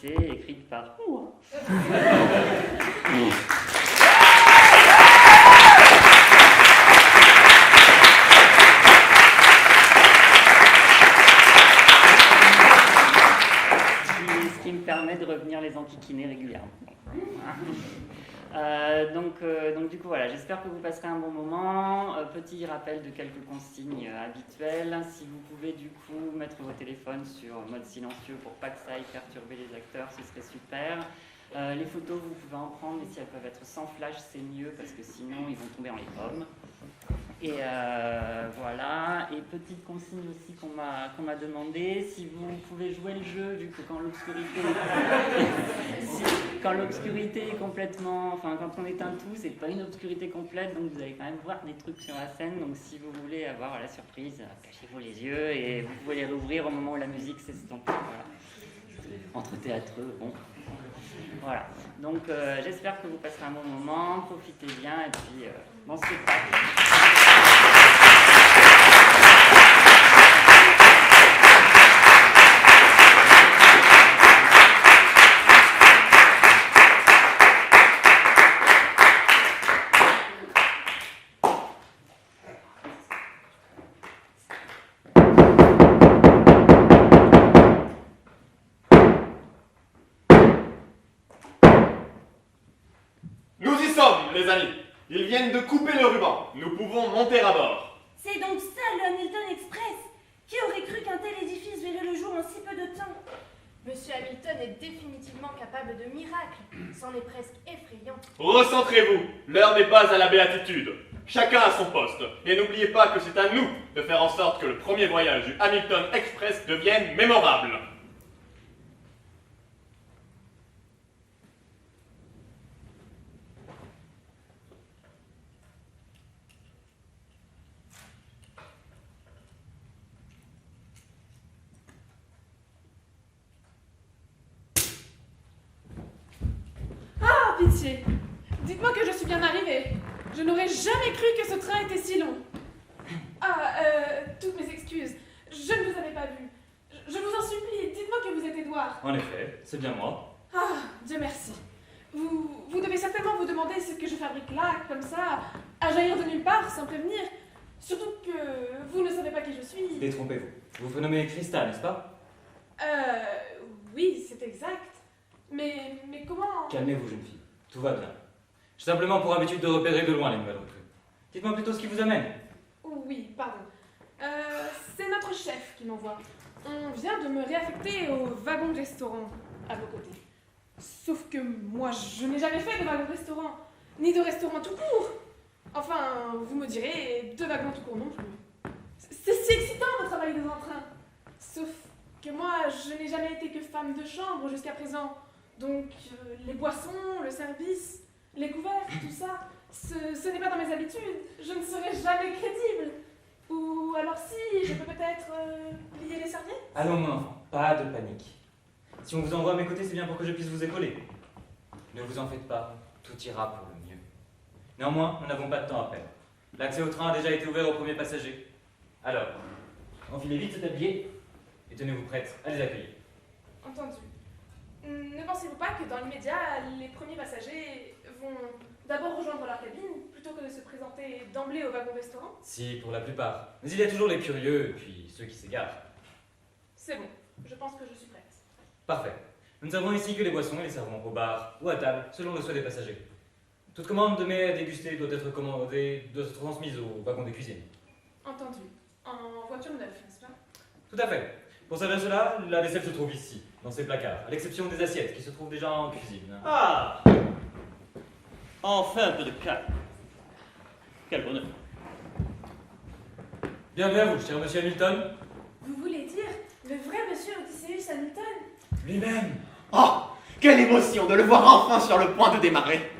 Odyssée, écrite par moi. Ce qui me permet de revenir les enquiquiner régulièrement. Donc du coup voilà, j'espère que vous passerez un bon moment. Petit rappel de quelques consignes habituelles. Si vous pouvez du coup mettre vos téléphones sur mode silencieux pour pas que ça aille perturber les acteurs, ce serait super. Les photos vous pouvez en prendre, mais si elles peuvent être sans flash c'est mieux parce que sinon ils vont tomber dans les pommes. Et voilà, et petite consigne aussi qu'on m'a demandé, si vous pouvez jouer le jeu, vu que quand l'obscurité est complètement, enfin quand on éteint tout, c'est pas une obscurité complète, donc vous allez quand même voir des trucs sur la scène, donc si vous voulez avoir la surprise, cachez-vous les yeux et vous pouvez les rouvrir au moment où la musique s'estompe. Voilà. Entre théâtreux, bon. Voilà, donc j'espère que vous passerez un bon moment, profitez bien et puis bon spectacle. Les amis, ils viennent de couper le ruban. Nous pouvons monter à bord. C'est donc ça le Hamilton Express. Qui aurait cru qu'un tel édifice verrait le jour en si peu de temps? Monsieur Hamilton est définitivement capable de miracles. C'en est presque effrayant. Recentrez-vous. L'heure n'est pas à la béatitude. Chacun à son poste. Et n'oubliez pas que c'est à nous de faire en sorte que le premier voyage du Hamilton Express devienne mémorable. Pitié, dites-moi que je suis bien arrivée. Je n'aurais jamais cru que ce train était si long. Toutes mes excuses. Je ne vous avais pas vu. Je vous en supplie, dites-moi que vous êtes Édouard. En effet, c'est bien moi. Ah, Dieu merci. Vous devez certainement vous demander ce que je fabrique là, comme ça, à jaillir de nulle part, sans prévenir. Surtout que vous ne savez pas qui je suis. Détrompez-vous. Vous vous nommez Christa, n'est-ce pas? Oui, c'est exact. Mais comment... Calmez-vous, jeune fille. Tout va bien. J'ai simplement pour habitude de repérer de loin les nouvelles recrues. Dites-moi plutôt ce qui vous amène. Oui, pardon. C'est notre chef qui m'envoie. On vient de me réaffecter au wagon-restaurant à vos côtés. Sauf que moi, je n'ai jamais fait de wagon-restaurant, ni de restaurant tout court. Enfin, vous me direz, de wagon tout court non plus. C'est si excitant de travailler dans un train. Sauf que moi, je n'ai jamais été que femme de chambre jusqu'à présent. Donc, les boissons, le service, les couverts, tout ça, ce n'est pas dans mes habitudes. Je ne serai jamais crédible. Ou alors si, je peux peut-être plier les serviettes? Allons, mon enfant, pas de panique. Si on vous envoie à mes côtés, c'est bien pour que je puisse vous épauler. Ne vous en faites pas, tout ira pour le mieux. Néanmoins, nous n'avons pas de temps à perdre. L'accès au train a déjà été ouvert aux premiers passagers. Alors, enfilez vite cet habillé et tenez-vous prête à les accueillir. Entendu. Ne pensez-vous pas que dans l'immédiat, les premiers passagers vont d'abord rejoindre leur cabine plutôt que de se présenter d'emblée au wagon-restaurant? Si, pour la plupart. Mais il y a toujours les curieux et puis ceux qui s'égarent. C'est bon, je pense que je suis prête. Parfait. Nous ne servons ici que les boissons et les servons au bar ou à table, selon le souhait des passagers. Toute commande de mets à déguster doit être transmise au wagon de cuisine. Entendu. En voiture neuve, n'est-ce pas? Tout à fait. Pour servir cela, la vaisselle se trouve ici, dans ces placards, à l'exception des assiettes qui se trouvent déjà en cuisine. Ah! Enfin un peu de calme. Quel bonheur. Bienvenue à vous, cher monsieur Hamilton. Vous voulez dire le vrai monsieur Odysseus Hamilton? Lui-même. Oh, quelle émotion de le voir enfin sur le point de démarrer.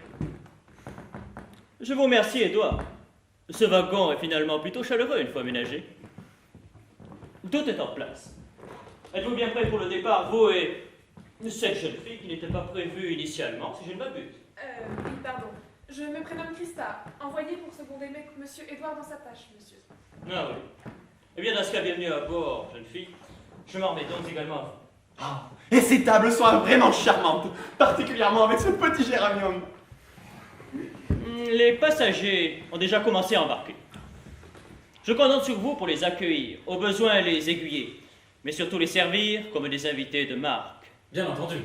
Je vous remercie, Édouard. Ce wagon est finalement plutôt chaleureux une fois ménagé. Tout est en place. Êtes-vous bien prêt pour le départ, vous et cette jeune fille qui n'était pas prévue initialement, si je ne m'abuse? Oui, pardon. Je me prénomme Christa, envoyée pour seconder monsieur Édouard dans sa tâche, monsieur. Ah oui. Eh bien, dans ce cas, bienvenue à bord, jeune fille. Je m'en remets donc également à vous. Ah, et ces tables sont vraiment charmantes, particulièrement avec ce petit géranium. Les passagers ont déjà commencé à embarquer. Je compte sur vous pour les accueillir, au besoin les aiguiller, mais surtout les servir comme des invités de marque. Bien entendu.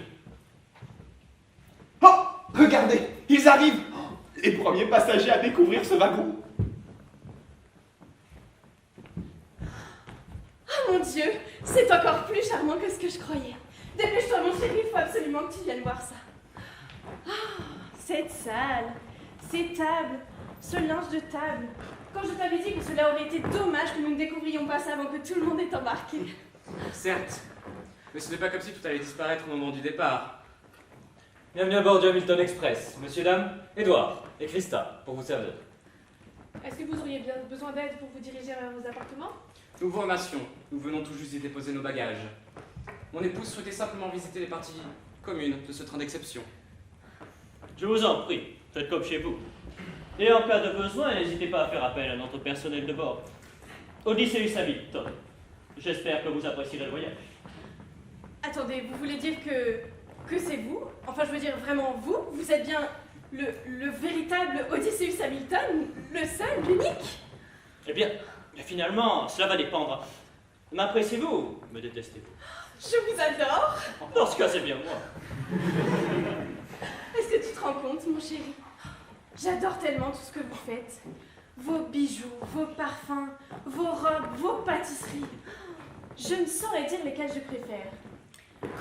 Oh, regardez, ils arrivent. Les premiers passagers à découvrir ce wagon. Oh mon Dieu, c'est encore plus charmant que ce que je croyais. Dépêche-toi mon chéri, il faut absolument que tu viennes voir ça. Ah, cette salle, ces tables, ce linge de table. Quand je t'avais dit que cela aurait été dommage que nous ne découvrions pas ça avant que tout le monde ait embarqué. Certes, mais ce n'est pas comme si tout allait disparaître au moment du départ. Bienvenue à bord du Hamilton Express. Messieurs, dames, Edouard et Christa, pour vous servir. Est-ce que vous auriez bien besoin d'aide pour vous diriger vers vos appartements? Nous vous remercions, nous venons tout juste d'y déposer nos bagages. Mon épouse souhaitait simplement visiter les parties communes de ce train d'exception. Je vous en prie, faites comme chez vous. Et en cas de besoin, n'hésitez pas à faire appel à notre personnel de bord. Odysseus Hamilton. J'espère que vous apprécierez le voyage. Attendez, vous voulez dire que c'est vous? Enfin, je veux dire vraiment vous? Vous êtes bien le véritable Odysseus Hamilton? Le seul, l'unique? Eh bien, finalement, cela va dépendre. M'appréciez-vous? Me détestez-vous? Je vous adore! Dans ce cas, c'est bien moi. Est-ce que tu te rends compte, mon chéri? J'adore tellement tout ce que vous faites. Vos bijoux, vos parfums, vos robes, vos pâtisseries. Je ne saurais dire lesquelles je préfère.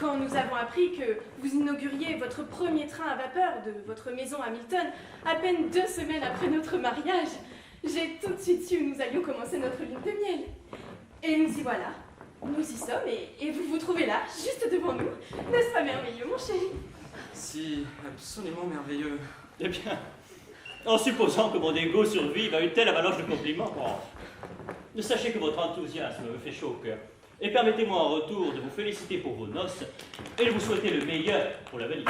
Quand nous avons appris que vous inauguriez votre premier train à vapeur de votre maison Hamilton, à peine 2 semaines après notre mariage, j'ai tout de suite su où nous allions commencer notre lune de miel. Et nous y voilà. Nous y sommes et vous vous trouvez là, juste devant nous. N'est-ce pas merveilleux, mon chéri? Si, absolument merveilleux. Eh bien, en supposant que mon ego survive à une telle avalanche de compliments, sachez que votre enthousiasme me fait chaud au cœur. Et permettez-moi en retour de vous féliciter pour vos noces et de vous souhaiter le meilleur pour l'avenir.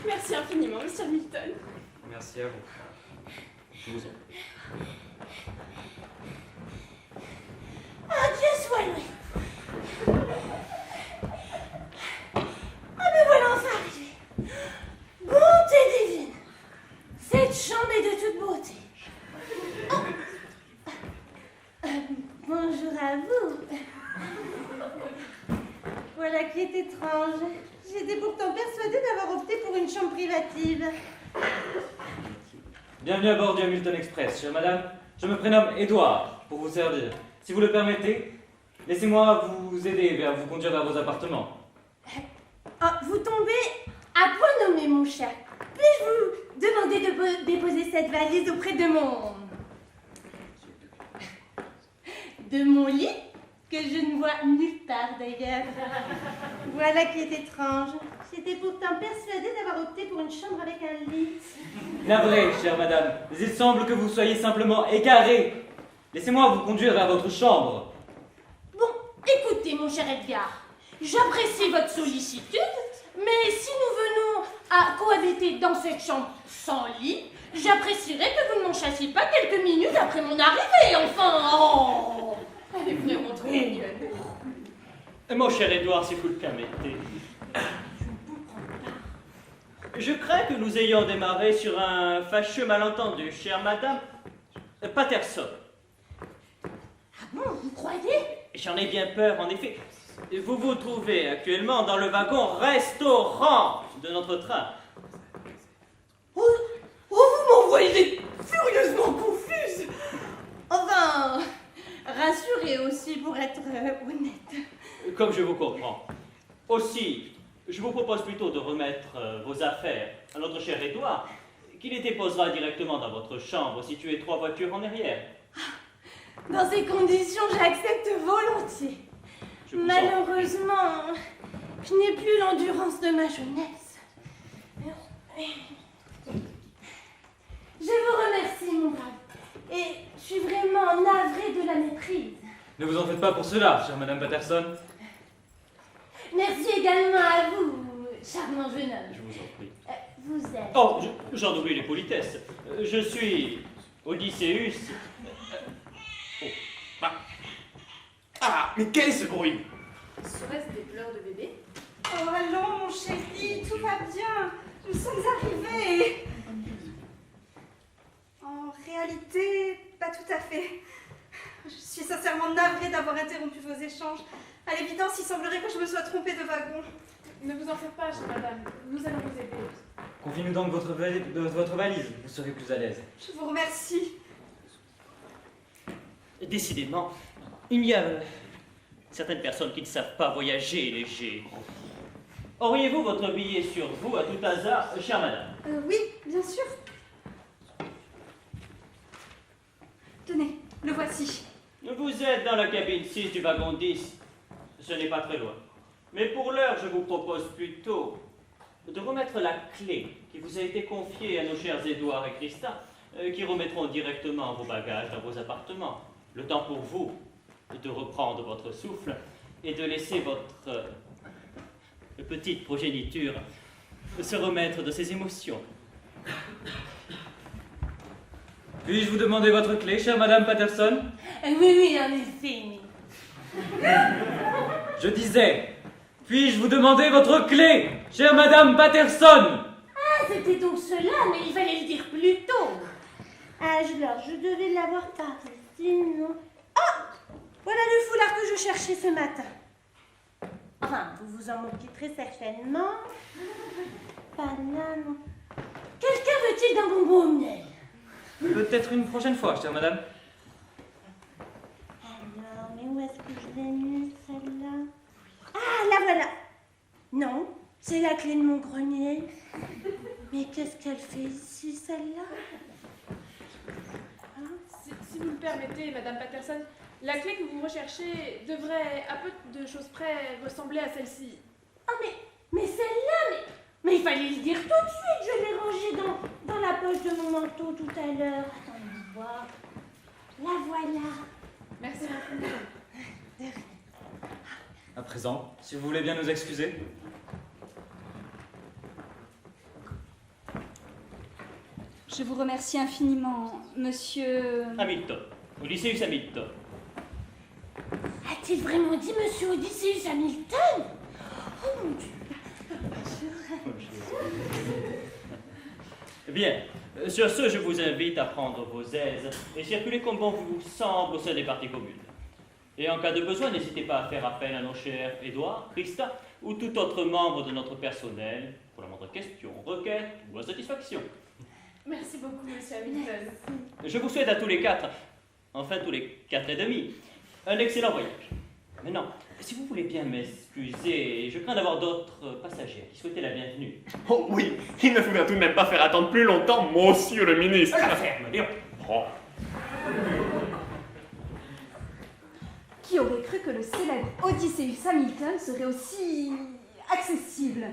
Merci infiniment, monsieur Hamilton. Merci à vous. Je vous en prie. Ah, Dieu soit loué. Ah, me voilà enfin arrivé. Bonté divine. Cette chambre est de toute beauté. Oh. Bonjour à vous. Voilà qui est étrange. J'étais pourtant persuadée d'avoir opté pour une chambre privative. Bienvenue à bord du Hamilton Express, chère madame. Je me prénomme Edouard, pour vous servir. Si vous le permettez, laissez-moi vous aider à vous conduire vers vos appartements. Oh, vous tombez à point nommé, mon cher. Puis-je vous demander de déposer cette valise auprès de mon lit, que je ne vois nulle part d'ailleurs. Voilà qui est étrange. J'étais pourtant persuadée d'avoir opté pour une chambre avec un lit. Navré, chère madame, mais il semble que vous soyez simplement égaré. Laissez-moi vous conduire vers votre chambre. Bon, écoutez, mon cher Edgar, j'apprécie votre sollicitude, mais si nous venons à cohabiter dans cette chambre sans lit, j'apprécierais que vous ne m'en chassiez pas quelques minutes après mon arrivée, enfin. Oh, elle est vraiment trop mignonne. Mon cher Edouard, si vous le permettez. Je crains que nous ayons démarré sur un fâcheux malentendu, chère madame Patterson. Ah bon, vous croyez? J'en ai bien peur, en effet. Vous vous trouvez actuellement dans le wagon restaurant de notre train. Oh, vous m'envoyez furieusement confuse. Enfin, rassurée aussi pour être honnête. Comme je vous comprends. Aussi, je vous propose plutôt de remettre vos affaires à notre cher Édouard, qui les déposera directement dans votre chambre, située 3 voitures en arrière. Dans ces conditions, j'accepte volontiers. Je vous en Malheureusement, je n'ai plus l'endurance de ma jeunesse. Je vous remercie, mon brave. Et je suis vraiment navrée de la méprise. Ne vous en faites pas pour cela, chère madame Patterson. Merci également à vous, charmant jeune homme. Je vous en prie. Vous êtes... Oh, j'en oublie les politesses. Je suis Odysseus. Ah, mais quel est ce bruit? Serait-ce des pleurs de bébé? Oh, allons, mon chéri, tout va bien. Nous sommes arrivés. En réalité, pas tout à fait. Je suis sincèrement navrée d'avoir interrompu vos échanges. À l'évidence, il semblerait que je me sois trompée de wagon. Ne vous en faites pas, chère madame. Nous allons vous aider. Confiez-nous donc votre valise, vous serez plus à l'aise. Je vous remercie. Décidément, il y a certaines personnes qui ne savent pas voyager léger. Auriez-vous votre billet sur vous à tout hasard, chère madame? Oui, bien sûr. Tenez, le voici. Vous êtes dans la cabine 6 du wagon 10. Ce n'est pas très loin. Mais pour l'heure, je vous propose plutôt de remettre la clé qui vous a été confiée à nos chers Édouard et Christa, qui remettront directement vos bagages dans vos appartements. Le temps pour vous de reprendre votre souffle et de laisser votre petite progéniture se remettre de ses émotions. Puis-je vous demander votre clé, chère Madame Patterson? Oui, en effet. Je disais, puis-je vous demander votre clé, chère Madame Patterson? Ah, c'était donc cela, mais il fallait le dire plus tôt. Ah, je devais l'avoir par sinon... Ah, voilà le foulard que je cherchais ce matin. Enfin, vous vous en moquez très certainement. Banane. Quelqu'un veut-il d'un bonbon au miel? Peut-être une prochaine fois, chère Madame. Alors, mais où est-ce que je l'ai mis, celle-là? Ah, la voilà. Non, c'est la clé de mon grenier. Mais qu'est-ce qu'elle fait ici, celle-là? Si vous le permettez, madame Patterson, la clé que vous recherchez devrait, à peu de choses près, ressembler à celle-ci. Ah, mais celle-là, mais il fallait le dire tout de suite. Je l'ai rangée dans la poche de mon manteau tout à l'heure. Attendez voir. La voilà. Merci beaucoup. À présent, si vous voulez bien nous excuser. Je vous remercie infiniment, monsieur... Hamilton, Odysseus Hamilton. A-t-il vraiment dit monsieur Odysseus Hamilton? Oh mon Dieu. Bien, sur ce, je vous invite à prendre vos aises et circuler comme bon vous semble au sein des parties communes. Et en cas de besoin, n'hésitez pas à faire appel à nos chers Édouard, Christa ou tout autre membre de notre personnel pour la moindre question, requête ou insatisfaction. Merci beaucoup, monsieur Hamilton. Je vous souhaite à tous les quatre, enfin tous les 4 et demi, un excellent voyage. Maintenant, si vous voulez bien m'excuser, je crains d'avoir d'autres passagers qui souhaitaient la bienvenue. Oh oui, il ne faudrait tout de même pas faire attendre plus longtemps, monsieur le ministre. La ferme, Léon. Oh. Qui aurait cru que le célèbre Odysseus Hamilton serait aussi accessible?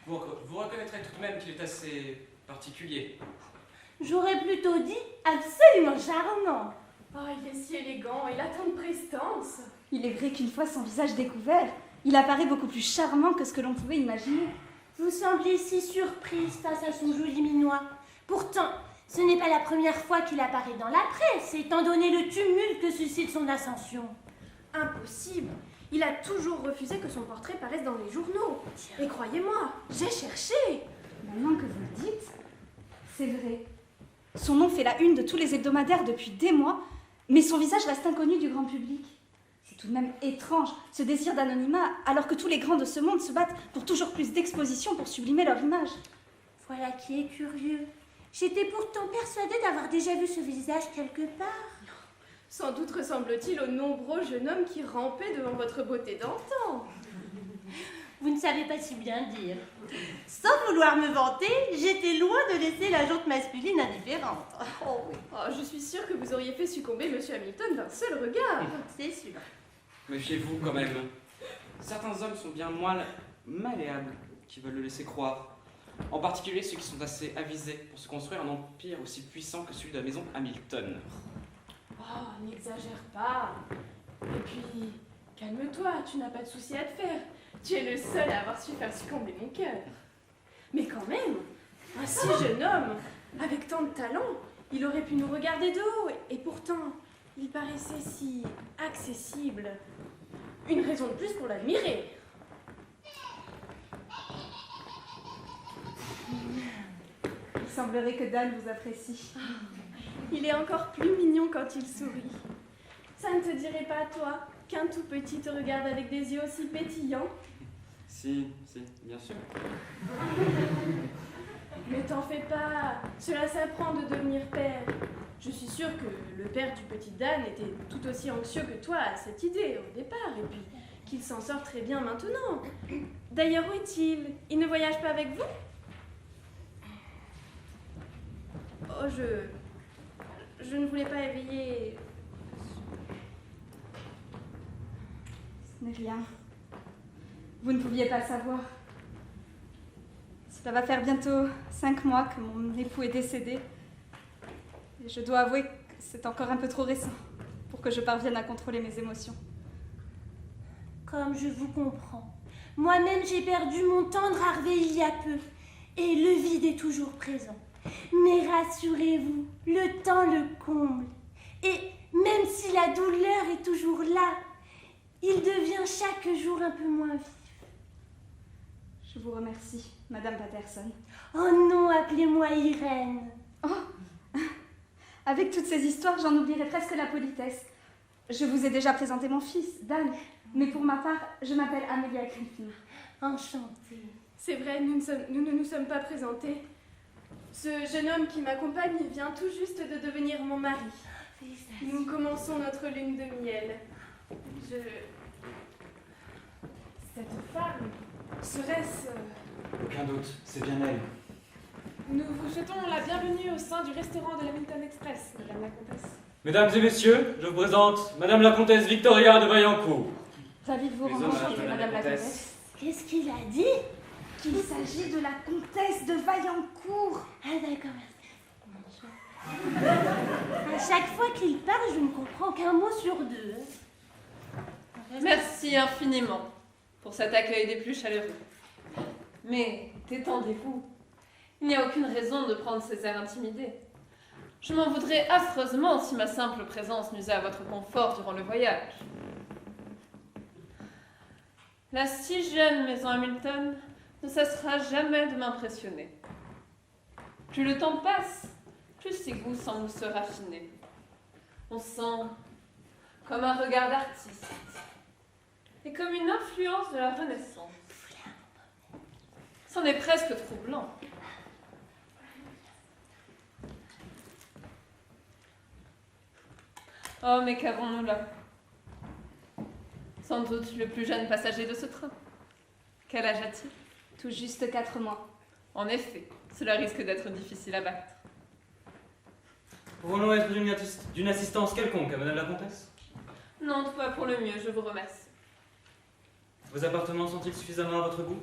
Vous reconnaîtrez tout de même qu'il est assez particulier. J'aurais plutôt dit absolument charmant. Oh, il est si élégant, il a tant de prestance. Il est vrai qu'une fois son visage découvert, il apparaît beaucoup plus charmant que ce que l'on pouvait imaginer. Vous semblez si surprise face à son joli minois. Pourtant, ce n'est pas la première fois qu'il apparaît dans la presse, étant donné le tumulte que suscite son ascension. Impossible. Il a toujours refusé que son portrait paraisse dans les journaux. Et croyez-moi, j'ai cherché. Maintenant que vous le dites, c'est vrai. Son nom fait la une de tous les hebdomadaires depuis des mois, mais son visage reste inconnu du grand public. C'est tout de même étrange, ce désir d'anonymat, alors que tous les grands de ce monde se battent pour toujours plus d'exposition pour sublimer leur image. Voilà qui est curieux. J'étais pourtant persuadée d'avoir déjà vu ce visage quelque part. Sans doute ressemble-t-il aux nombreux jeunes hommes qui rampaient devant votre beauté d'antan. Vous ne savez pas si bien dire. Sans vouloir me vanter, j'étais loin de laisser la jante masculine indifférente. Oh oui, Oh, je suis sûre que vous auriez fait succomber monsieur Hamilton d'un seul regard. c'est sûr. Méfiez-vous quand même. Certains hommes sont bien moins malléables qu'ils veulent le laisser croire. En particulier ceux qui sont assez avisés pour se construire un empire aussi puissant que celui de la maison Hamilton. Oh, n'exagère pas. Et puis, calme-toi, tu n'as pas de souci à te faire. Tu es le seul à avoir su faire succomber mon cœur. Mais quand même, un si jeune homme, avec tant de talent, il aurait pu nous regarder de haut. Et pourtant, il paraissait si accessible. Une raison de plus pour l'admirer. semblerait que Dan vous apprécie. Il est encore plus mignon quand il sourit. Ça ne te dirait pas, toi, qu'un tout petit te regarde avec des yeux aussi pétillants? Si, bien sûr. Ne t'en fais pas, cela s'apprend de devenir père. Je suis sûre que le père du petit Dan était tout aussi anxieux que toi à cette idée au départ, et puis qu'il s'en sort très bien maintenant. D'ailleurs, où est-il? Il ne voyage pas avec vous? Oh, je ne voulais pas éveiller... Ce n'est rien. Vous ne pouviez pas savoir. Cela va faire bientôt 5 mois que mon époux est décédé. Et je dois avouer que c'est encore un peu trop récent pour que je parvienne à contrôler mes émotions. Comme je vous comprends. Moi-même, j'ai perdu mon tendre Harvey il y a peu. Et le vide est toujours présent. Mais rassurez-vous, le temps le comble. Et même si la douleur est toujours là, il devient chaque jour un peu moins vif. Je vous remercie, Madame Patterson. Oh non, appelez-moi Irène. Oh, avec toutes ces histoires, j'en oublierais presque la politesse. Je vous ai déjà présenté mon fils, Dan, mais pour ma part, je m'appelle Amelia Griffin. Enchantée. C'est vrai, nous ne nous sommes pas présentés. Ce jeune homme qui m'accompagne vient tout juste de devenir mon mari. Nous commençons notre lune de miel. Cette femme, serait-ce... Aucun doute, c'est bien elle. Nous vous souhaitons la bienvenue au sein du restaurant de la Milton Express, Madame la Comtesse. Mesdames et messieurs, je vous présente Madame la Comtesse Victoria de Vaillancourt. Ravie de vous rencontrer, Madame la Comtesse. Qu'est-ce qu'il a dit? Qu'il s'agit de la Comtesse de Vaillancourt. Ah d'accord, merci. À chaque fois qu'il parle, je ne comprends qu'un mot sur deux. Merci infiniment pour cet accueil des plus chaleureux. Mais détendez-vous. Il n'y a aucune raison de prendre ces airs intimidés. Je m'en voudrais affreusement si ma simple présence nuisait à votre confort durant le voyage. La si jeune maison Hamilton ne cessera jamais de m'impressionner. Plus le temps passe, plus ses goûts semblent se raffiner. On sent comme un regard d'artiste et comme une influence de la Renaissance. C'en est presque troublant. Oh, mais qu'avons-nous là? Sans doute le plus jeune passager de ce train. Quel âge a-t-il? Tout juste 4 mois. En effet, cela risque d'être difficile à battre. Pouvons-nous être d'une assistance quelconque à Madame la Comtesse? Non, tout va pour le mieux, je vous remercie. Vos appartements sont-ils suffisamment à votre goût?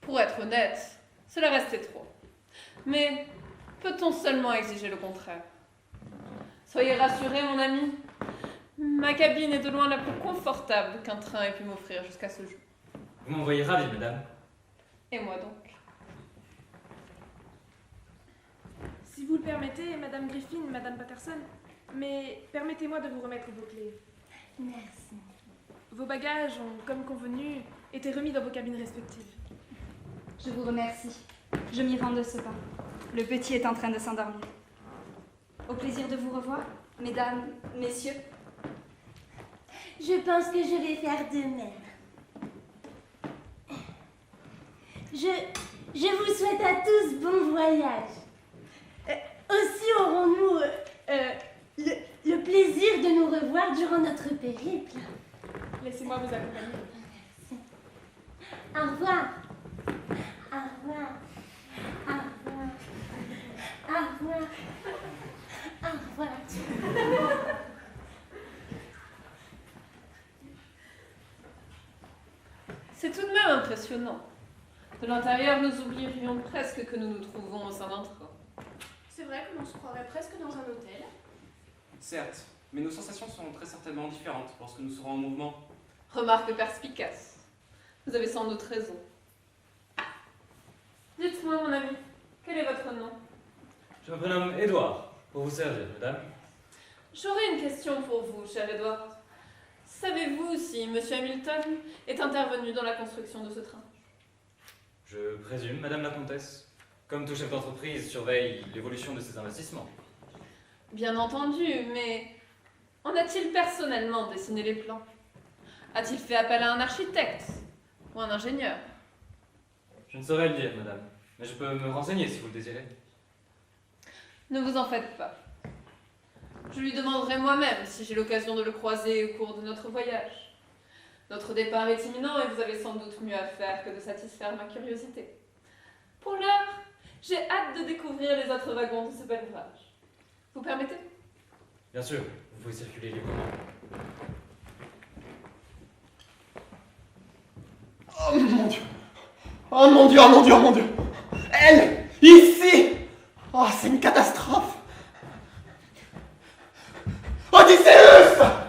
Pour être honnête, cela restait trop. Mais peut-on seulement exiger le contraire? Soyez rassuré, mon ami. Ma cabine est de loin la plus confortable qu'un train ait pu m'offrir jusqu'à ce jour. Vous m'envoyez ravie, madame. Et moi donc? Si vous le permettez, Madame Griffin, Madame Patterson, mais permettez-moi de vous remettre vos clés. Merci. Vos bagages ont, comme convenu, été remis dans vos cabines respectives. Je vous remercie. Je m'y rends de ce pas. Le petit est en train de s'endormir. Au plaisir de vous revoir, mesdames, messieurs. Je pense que je vais faire de même. Je vous souhaite à tous bon voyage. Aussi aurons-nous le plaisir de nous revoir durant notre périple. Laissez-moi vous accompagner. Au revoir. Au revoir. Au revoir. Au revoir. Au revoir. C'est tout de même impressionnant. De l'intérieur, nous oublierions presque que nous nous trouvons au sein d'un train. C'est vrai que l'on se croirait presque dans un hôtel. Certes, mais nos sensations sont très certainement différentes lorsque nous serons en mouvement. Remarque perspicace. Vous avez sans doute raison. Dites-moi, mon ami, quel est votre nom? Je me prénomme Édouard, pour vous servir, madame. J'aurais une question pour vous, cher Edward. Savez-vous si M. Hamilton est intervenu dans la construction de ce train? Je présume, madame la comtesse, comme tout chef d'entreprise, surveille l'évolution de ses investissements. Bien entendu, mais en a-t-il personnellement dessiné les plans? A-t-il fait appel à un architecte ou un ingénieur? Je ne saurais le dire, madame, mais je peux me renseigner si vous le désirez. Ne vous en faites pas. Je lui demanderai moi-même si j'ai l'occasion de le croiser au cours de notre voyage. Notre départ est imminent et vous avez sans doute mieux à faire que de satisfaire ma curiosité. Pour l'heure, j'ai hâte de découvrir les autres wagons de ce bel ouvrage. Vous permettez? Bien sûr, vous pouvez circuler librement. Oh mon Dieu! Oh mon Dieu, oh mon Dieu, oh mon Dieu! Elle! Ici! Oh, c'est une catastrophe! Odysseus!